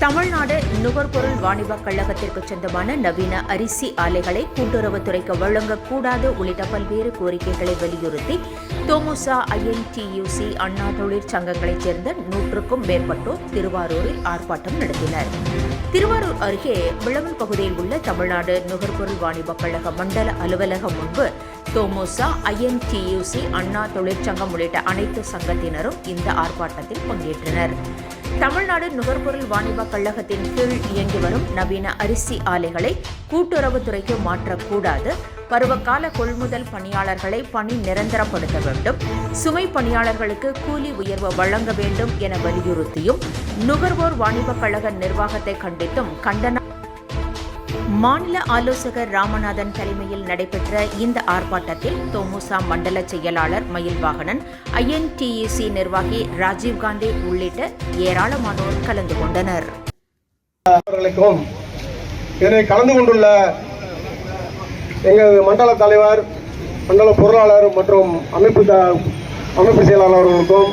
தமிழ்நாடு நுகர்பொருள் வாணிபக் கழகத்திற்கு சொந்தமான நவீன அரிசி ஆலைகளை கூட்டுறவுத்துறைக்கு வழங்கக்கூடாது உள்ளிட்ட பல்வேறு கோரிக்கைகளை வலியுறுத்தி தொமுச, INTUC, அண்ணா தொழிற்சங்கங்களைச் சேர்ந்த 100க்கும் மேற்பட்டோர் திருவாரூரில் ஆர்ப்பாட்டம் நடத்தினர். திருவாரூர் அருகே விளவல் பகுதியில் உள்ள தமிழ்நாடு நுகர்பொருள் வாணிபக் கழக மண்டல அலுவலகம் முன்பு தொமுச, INTUC, அண்ணா தொழிற்சங்கம் உள்ளிட்ட அனைத்து சங்கத்தினரும் இந்த ஆர்ப்பாட்டத்தில் பங்கேற்றனர். தமிழ்நாடு நுகர்பொருள் வாணிபக் கழகத்தின் கீழ் இயங்கி வரும் நவீன அரிசி ஆலைகளை கூட்டுறவுத்துறைக்கு மாற்றக்கூடாது, பருவகால கொள்முதல் பணியாளர்களை பணி நிரந்தரப்படுத்த வேண்டும், சுமை பணியாளர்களுக்கு கூலி உயர்வு வழங்க வேண்டும் என வலியுறுத்தியும் நுகர்வோர் வாணிபக் கழக நிர்வாகத்தை கண்டித்தும் கண்டன மாநில ஆலோசகர் ராமநாதன் தலைமையில் நடைபெற்ற இந்த ஆர்ப்பாட்டத்தில் தொமுச மண்டல செயலாளர் மயில்வாகனன், INTUC நிர்வாகி ராஜீவ்காந்தி உள்ளிட்ட ஏராளமானோர் கலந்து கொண்டனர். இதனை கலந்து கொண்டுள்ள எங்கள் மண்டல தலைவர், மண்டல பொருளாளர் மற்றும் அமைப்பு செயலாளர்களுக்கும்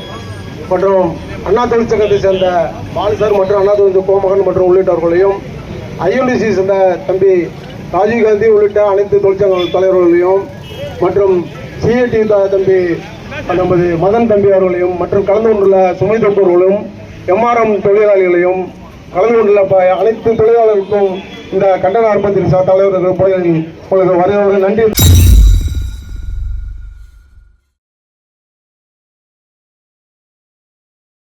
மற்றும் அண்ணா தொழிற்சங்கத்தை சேர்ந்த பாலிசர் மற்றும் அண்ணா தொழிற்சங்க கோமகன் மற்றும் உள்ளிட்டவர்களையும், INTUC சேர்ந்த தம்பி ராஜீவ்காந்தி உள்ளிட்ட அனைத்து தொழிற்சங்க தலைவர்களையும் மற்றும் CAT தம்பி நமது மதன் தம்பி அவர்களையும் மற்றும் கலந்து கொண்டுள்ள சுமை தொண்டர்களும் MRM தொழிலாளிகளையும் கலந்து கொண்டுள்ள அனைத்து தொழிலாளர்களுக்கும் இந்த கண்டன ஆர்ப்பாட்டத்தின் தலைவர்கள் வரவேற்க நன்றி.